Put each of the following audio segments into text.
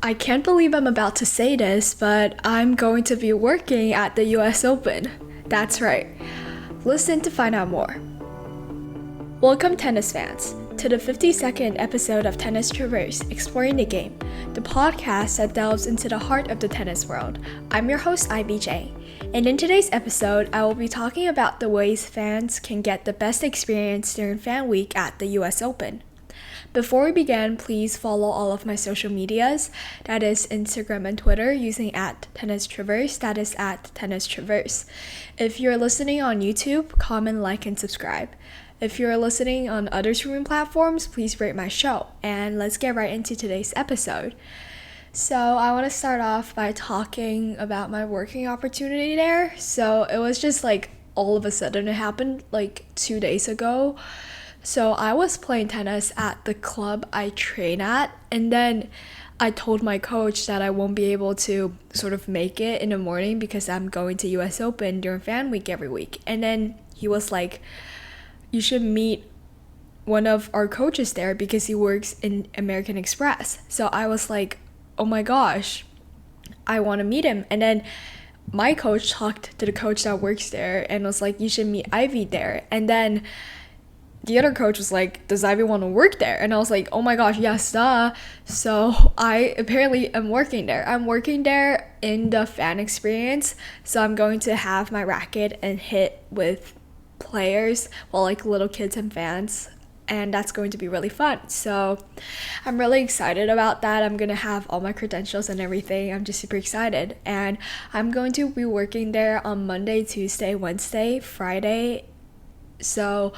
I can't believe I'm about to say this, but I'm going to be working at the US Open. That's right. Listen to find out more. Welcome, tennis fans, to the 52nd episode of Tennis Traverse, Exploring the Game, the podcast that delves into the heart of the tennis world. I'm your host, IBJ, and in today's episode, I will be talking about the ways fans can get the best experience during Fan Week at the US Open. Before we begin, please follow all of my social medias, that is Instagram and Twitter, using @TennisTraverse, that is @TennisTraverse. If you're listening on YouTube, comment, like, and subscribe. If you're listening on other streaming platforms, please rate my show, and let's get right into today's episode. So I want to start off by talking about my working opportunity there. So it was just like all of a sudden, it happened like 2 days ago. So I was playing tennis at the club I train at, and then I told my coach that I won't be able to sort of make it in the morning because I'm going to US Open during Fan Week every week. And then he was like, you should meet one of our coaches there because he works in American Express. So I was like, oh my gosh, I want to meet him. And then my coach talked to the coach that works there and was like, you should meet Ivy there. And then the other coach was like, does Ivy want to work there? And I was like, oh my gosh, yes, duh. So I apparently am working there. I'm working there in the fan experience. So I'm going to have my racket and hit with players, well, like little kids and fans. And that's going to be really fun. So I'm really excited about that. I'm going to have all my credentials and everything. I'm just super excited. And I'm going to be working there on Monday, Tuesday, Wednesday, Friday. So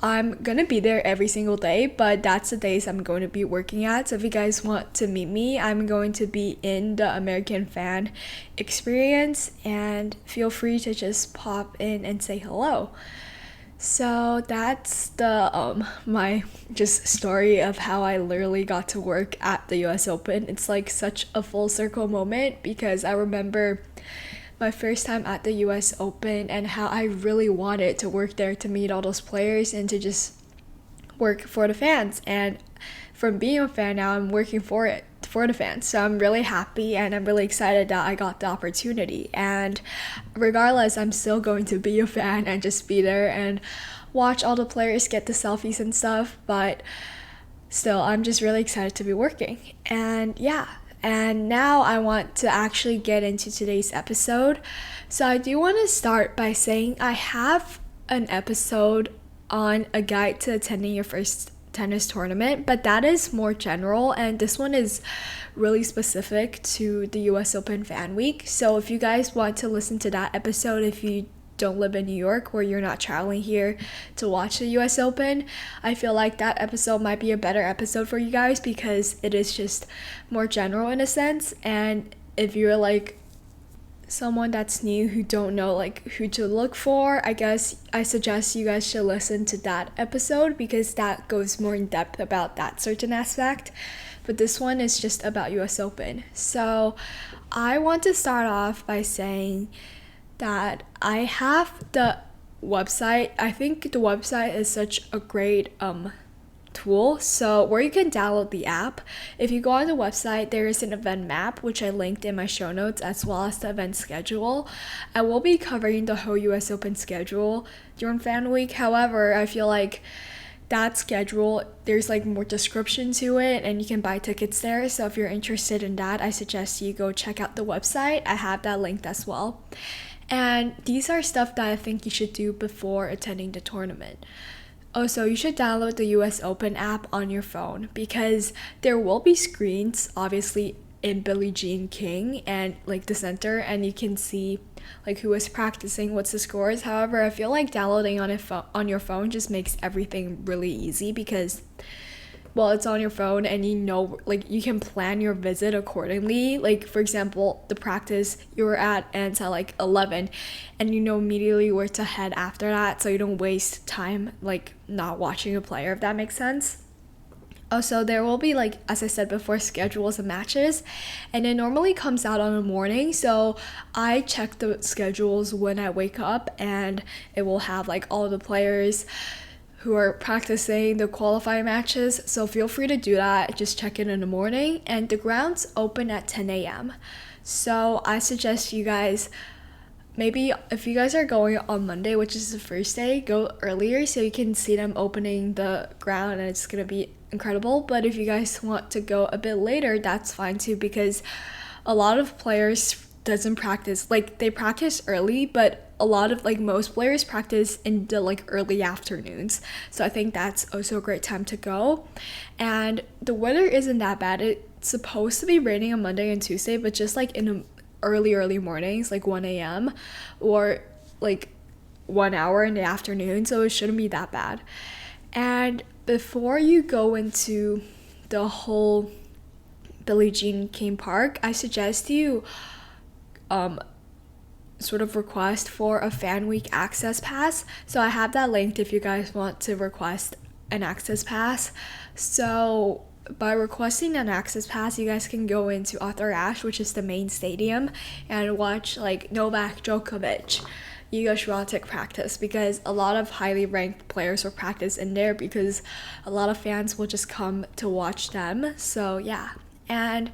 I'm gonna be there every single day, but that's the days I'm going to be working at. So if you guys want to meet me, I'm going to be in the American Fan experience, and feel free to just pop in and say hello. So that's the my just story of how I literally got to work at the US Open. It's like such a full circle moment because I remember my first time at the US Open and how I really wanted to work there to meet all those players and to just work for the fans. And from being a fan now, I'm working for the fans. So I'm really happy and I'm really excited that I got the opportunity. And regardless, I'm still going to be a fan and just be there and watch all the players get the selfies and stuff. But still, I'm just really excited to be working. And yeah. And now I want to actually get into today's episode. So I do want to start by saying I have an episode on a guide to attending your first tennis tournament, but that is more general, and this one is really specific to the US Open Fan Week. So if you guys want to listen to that episode, if you don't live in New York or you're not traveling here to watch the US Open, I feel like that episode might be a better episode for you guys because it is just more general in a sense. And if you're like someone that's new who don't know like who to look for, I guess I suggest you guys should listen to that episode because that goes more in depth about that certain aspect. But this one is just about US Open. So I want to start off by saying that I have the website. I think the website is such a great tool, so where you can download the app. If you go on the website, there is an event map which I linked in my show notes, as well as the event schedule. I will be covering the whole US Open schedule during Fan Week. However, I feel like that schedule, there's like more description to it and you can buy tickets there. So if you're interested in that, I suggest you go check out the website. I have that linked as well. And these are stuff that I think you should do before attending the tournament. Also, you should download the US Open app on your phone because there will be screens, obviously, in Billie Jean King and like the center, and you can see like who is practicing, what's the scores. However, I feel like downloading on your phone just makes everything really easy because, well, it's on your phone and you know, like you can plan your visit accordingly. Like for example, the practice you were at ends at like 11 and you know immediately where to head after that, so you don't waste time like not watching a player, if that makes sense. Also, there will be, like, as I said before, schedules and matches, and it normally comes out on the morning, so I check the schedules when I wake up, and it will have, like, all the players who are practicing the qualifying matches, so feel free to do that. Just check in the morning, and the grounds open at 10 a.m. So I suggest you guys, maybe if you guys are going on Monday, which is the first day, go earlier so you can see them opening the ground, and it's gonna be incredible. But if you guys want to go a bit later, that's fine too, because a lot of players doesn't practice, like they practice early, but a lot of, like, most players practice in the like early afternoons, so I think that's also a great time to go. And the weather isn't that bad. It's supposed to be raining on Monday and Tuesday, but just like in the early mornings, like 1 a.m. or like 1 hour in the afternoon, so it shouldn't be that bad. And before you go into the whole Billie Jean King Park, I suggest you sort of request for a fan week access pass. So I have that linked if you guys want to request an access pass. So by requesting an access pass, you guys can go into Arthur Ashe, which is the main stadium, and watch like Novak Djokovic, Iga Swiatek practice, because a lot of highly ranked players will practice in there because a lot of fans will just come to watch them. So yeah. And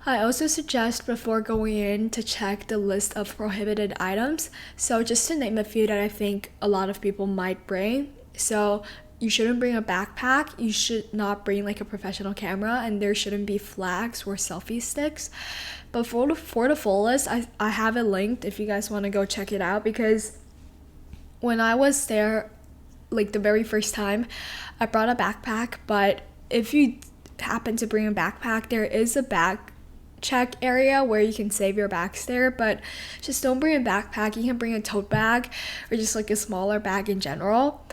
I also suggest before going in to check the list of prohibited items. So just to name a few that I think a lot of people might bring. So you shouldn't bring a backpack, you should not bring like a professional camera, and there shouldn't be flags or selfie sticks. But for the full list, I have it linked if you guys want to go check it out, because when I was there, like the very first time, I brought a backpack. But if you happen to bring a backpack, there is a bag check area where you can save your bags there, but just don't bring a backpack. You can bring a tote bag or just like a smaller bag in general.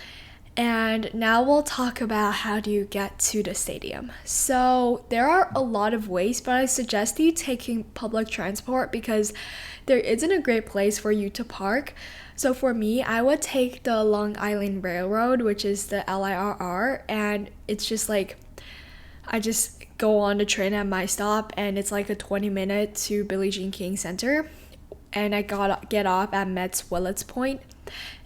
And now we'll talk about how do you get to the stadium. So there are a lot of ways, but I suggest you taking public transport because there isn't a great place for you to park. So for me, I would take the Long Island Railroad, which is the LIRR, and it's just like, I just go on the train at my stop, and it's like a 20-minute to Billie Jean King Center, and I get off at Met's Willets Point.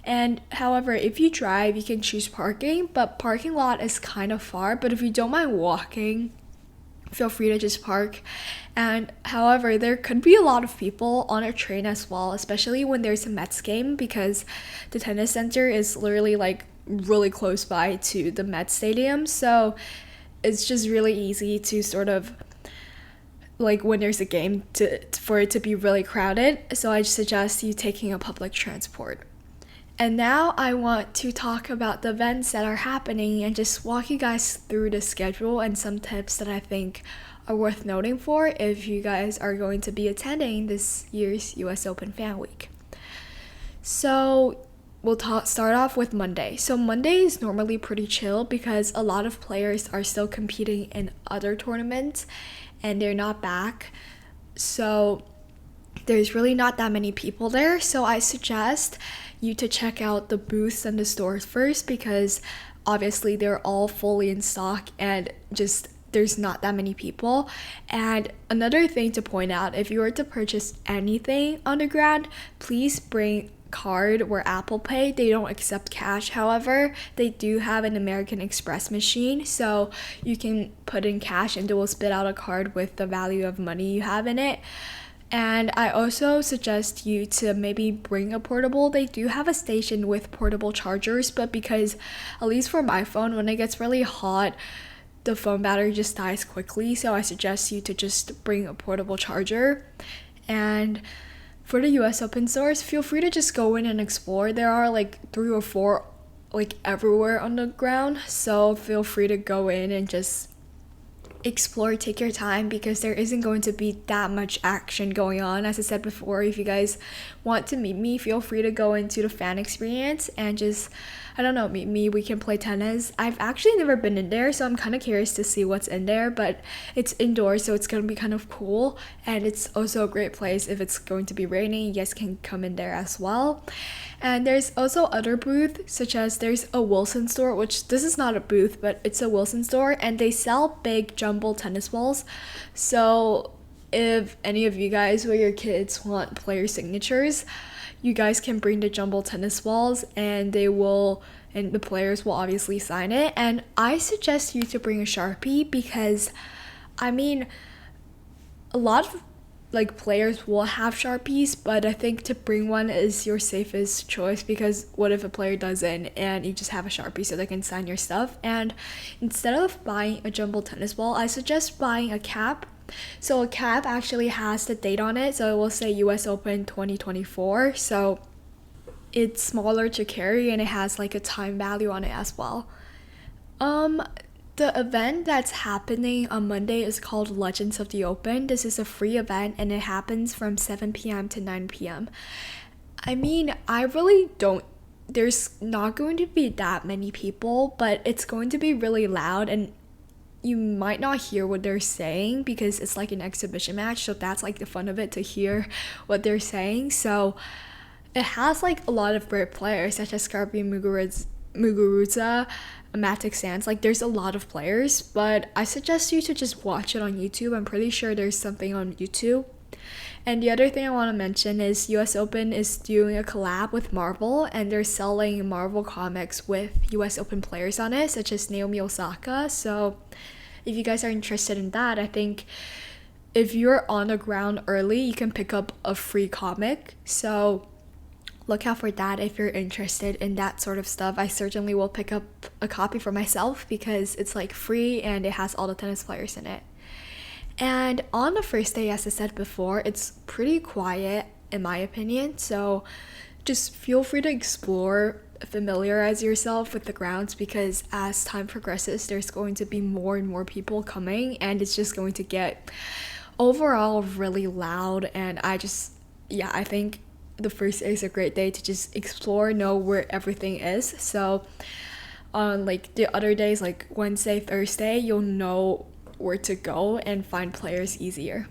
And however, if you drive, you can choose parking, but parking lot is kind of far. But if you don't mind walking, feel free to just park. And however, there could be a lot of people on a train as well, especially when there's a Mets game, because the tennis center is literally like really close by to the Mets stadium. So it's just really easy to sort of, like, when there's a game, for it to be really crowded. So I suggest you taking a public transport. And now I want to talk about the events that are happening and just walk you guys through the schedule and some tips that I think are worth noting for if you guys are going to be attending this year's US Open Fan Week. So we'll start off with Monday. So Monday is normally pretty chill because a lot of players are still competing in other tournaments and they're not back. So there's really not that many people there. So I suggest you to check out the booths and the stores first, because obviously they're all fully in stock and just there's not that many people. And another thing to point out, if you were to purchase anything on the ground, please bring card or Apple Pay. They don't accept cash. However, they do have an American Express machine, so you can put in cash and they will spit out a card with the value of money you have in it. And I also suggest you to maybe bring a portable. They do have a station with portable chargers, but because, at least for my phone, when it gets really hot, the phone battery just dies quickly. So I suggest you to just bring a portable charger. And for the US Open stores, feel free to just go in and explore. There are like 3 or 4 like everywhere on the ground. So feel free to go in and just explore, take your time, because there isn't going to be that much action going on. As I said before, if you guys want to meet me, feel free to go into the fan experience and just, I don't know, meet me. We can play tennis. I've actually never been in there, so I'm kind of curious to see what's in there, but it's indoors, so it's going to be kind of cool. And it's also a great place if it's going to be raining. You guys can come in there as well. And there's also other booths, such as there's a Wilson store, which this is not a booth, but it's a Wilson store, and they sell big jumbo tennis balls. So if any of you guys or your kids want player signatures, you guys can bring the jumbo tennis balls and they will and the players will obviously sign it. And I suggest you to bring a Sharpie because, I mean, a lot of like players will have Sharpies, but I think to bring one is your safest choice, because what if a player doesn't and you just have a Sharpie so they can sign your stuff? And instead of buying a jumbo tennis ball, I suggest buying a cap. So a cap actually has the date on it, so it will say US Open 2024. So it's smaller to carry and it has like a time value on it as well. The event that's happening on Monday is called Legends of the Open. This is a free event and it happens from 7 p.m. to 9 p.m. I mean, I really don't, there's not going to be that many people, but it's going to be really loud and you might not hear what they're saying because it's like an exhibition match. So that's like the fun of it, to hear what they're saying. So it has like a lot of great players such as Scarpi Muguruza, Matic Sands. Like there's a lot of players, but I suggest you to just watch it on YouTube. I'm pretty sure there's something on YouTube. And the other thing I want to mention is US Open is doing a collab with Marvel, and they're selling Marvel comics with US Open players on it, such as Naomi Osaka. So if you guys are interested in that, I think if you're on the ground early, you can pick up a free comic. So look out for that if you're interested in that sort of stuff. I certainly will pick up a copy for myself because it's like free and it has all the tennis players in it. And on the first day, as I said before, it's pretty quiet in my opinion. So just feel free to explore, familiarize yourself with the grounds, because as time progresses, there's going to be more and more people coming and it's just going to get overall really loud. And I think the first day is a great day to just explore, know where everything is. So on like the other days, like Wednesday, Thursday, you'll know where to go and find players easier.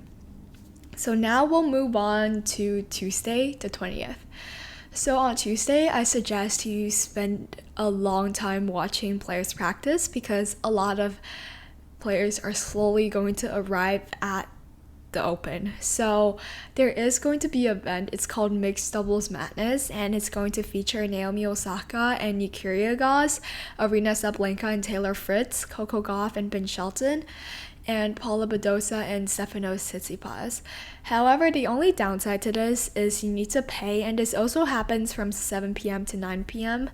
So now we'll move on to Tuesday, the 20th. So on Tuesday, I suggest you spend a long time watching players practice, because a lot of players are slowly going to arrive at the Open. So there is going to be an event. It's called Mixed Doubles Madness, and it's going to feature Naomi Osaka and Yukiya Gauss, Arina Sabalenka and Taylor Fritz, Coco Gauff and Ben Shelton, and Paula Badosa and Stefanos Tsitsipas. However, the only downside to this is you need to pay, and this also happens from 7 p.m. to 9 p.m.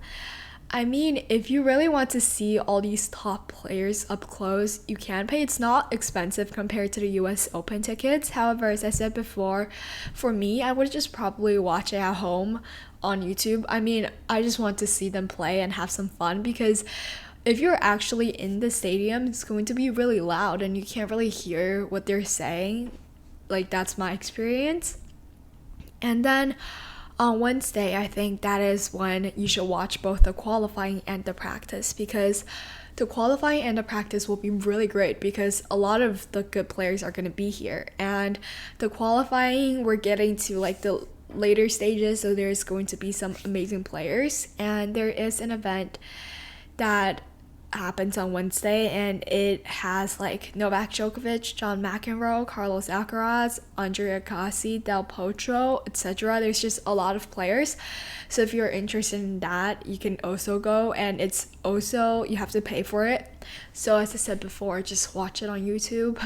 I mean, if you really want to see all these top players up close, you can pay. It's not expensive compared to the US Open tickets. However, as I said before, for me, I would just probably watch it at home on YouTube. I mean, I just want to see them play and have some fun, because if you're actually in the stadium, it's going to be really loud and you can't really hear what they're saying. Like, that's my experience. And then on Wednesday, I think that is when you should watch both the qualifying and the practice, because the qualifying and the practice will be really great because a lot of the good players are going to be here. And the qualifying, we're getting to like the later stages, so there's going to be some amazing players. And there is an event that happens on Wednesday, and it has like Novak Djokovic, John McEnroe, Carlos Alcaraz, Andrea Agassi, Del Potro, etc. There's just a lot of players. So if you're interested in that, you can also go, and it's also, you have to pay for it. So as I said before, just watch it on YouTube.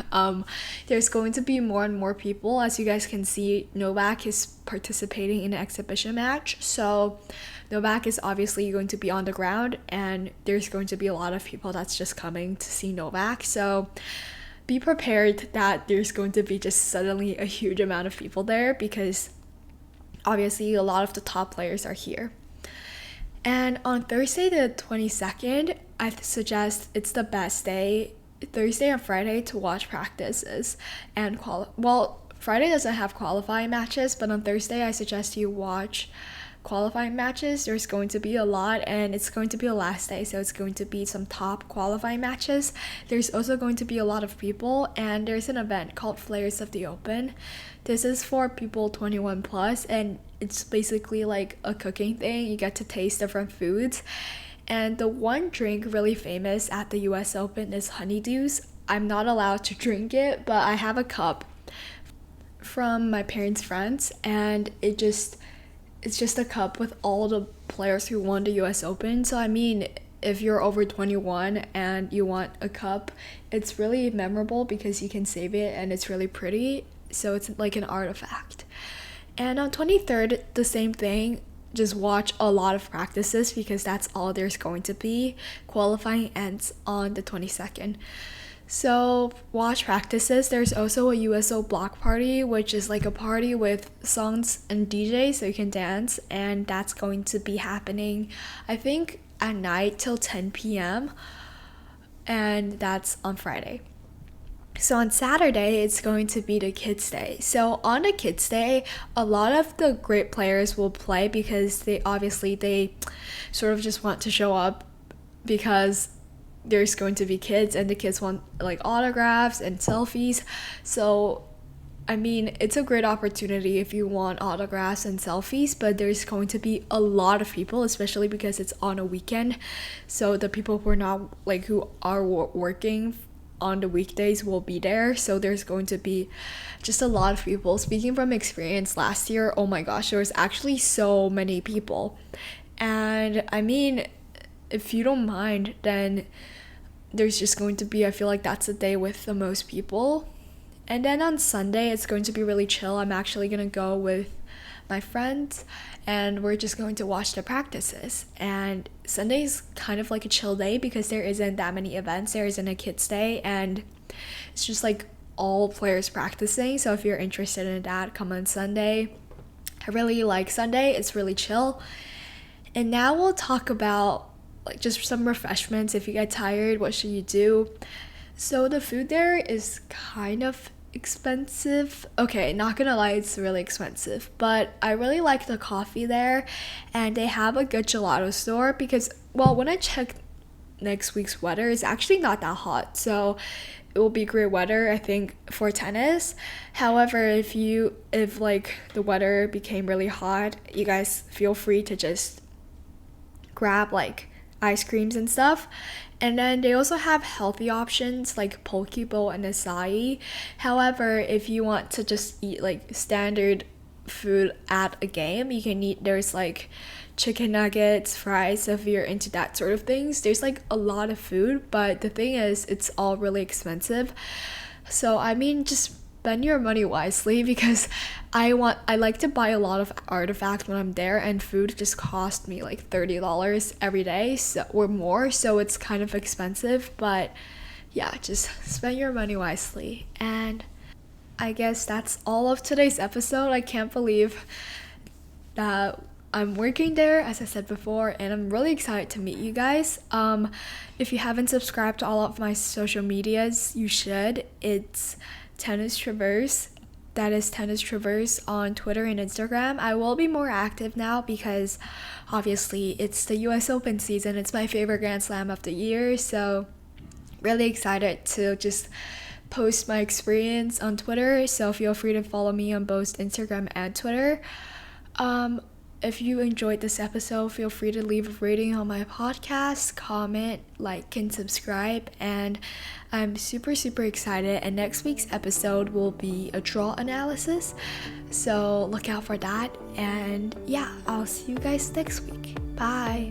There's going to be more and more people. As you guys can see, Novak is participating in an exhibition match. So Novak is obviously going to be on the ground, and there's going to be a lot of people that's just coming to see Novak. So be prepared that there's going to be just suddenly a huge amount of people there, because obviously a lot of the top players are here. And on Thursday the 22nd, I suggest it's the best day, Thursday and Friday, to watch practices and Friday doesn't have qualifying matches, but on Thursday I suggest you watch qualifying matches. There's going to be a lot, and it's going to be a last day, so it's going to be some top qualifying matches. There's also going to be a lot of people, and there's an event called Flavors of the Open. This is for people 21 plus, and it's basically like a cooking thing. You get to taste different foods, and the one drink really famous at the US Open is honeydews. I'm not allowed to drink it, but I have a cup from my parents' friends, and it's just a cup with all the players who won the US Open. So I mean, if you're over 21 and you want a cup, it's really memorable because you can save it and it's really pretty. So it's like an artifact. And on 23rd, the same thing. Just watch a lot of practices because that's all there's going to be. Qualifying ends on the 22nd. So watch practices. There's also a USO block party, which is like a party with songs and DJs so you can dance, and that's going to be happening, I think, at night till 10 p.m. and that's on Friday. So on Saturday, it's going to be the Kids Day. So on the Kids Day, a lot of the great players will play because they sort of just want to show up because there's going to be kids and the kids want like autographs and selfies. So I mean, it's a great opportunity if you want autographs and selfies, but there's going to be a lot of people, especially because it's on a weekend. So the people who are working on the weekdays will be there. So there's going to be just a lot of people. Speaking from experience, last year, oh my gosh, there was actually so many people. And I mean, if you don't mind, then there's just going to be, I feel like that's the day with the most people. And then on Sunday, it's going to be really chill. I'm actually going to go with my friends and we're just going to watch the practices. And Sunday is kind of like a chill day because there isn't that many events. There isn't a kids day and it's just like all players practicing. So if you're interested in that, come on Sunday. I really like Sunday. It's really chill. And now we'll talk about like just some refreshments. If you get tired, what should you do? So the food there is kind of expensive. Okay, not gonna lie, it's really expensive, but I really like the coffee there, and they have a good gelato store because, well, when I checked next week's weather, it's actually not that hot, so it will be great weather, I think, for tennis. However, if like the weather became really hot, you guys feel free to just grab like ice creams and stuff. And then they also have healthy options like poke bowl and acai. However, if you want to just eat like standard food at a game, you can eat, there's like chicken nuggets, fries. So if you're into that sort of things, there's like a lot of food, but the thing is it's all really expensive. So I mean, just spend your money wisely because I like to buy a lot of artifacts when I'm there, and food just cost me like $30 every day, or more, so it's kind of expensive. But yeah, just spend your money wisely. And I guess that's all of today's episode. I can't believe that I'm working there, as I said before, and I'm really excited to meet you guys. If you haven't subscribed to all of my social medias, you should. It's Tennis Traverse. That is Tennis Traverse on Twitter and Instagram. I will be more active now because obviously it's the US Open season. It's my favorite Grand Slam of the year, so really excited to just post my experience on Twitter. So feel free to follow me on both Instagram and Twitter. If you enjoyed this episode, feel free to leave a rating on my podcast, comment, like, and subscribe. And I'm super, super excited. And next week's episode will be a draw analysis. So look out for that. And yeah, I'll see you guys next week. Bye.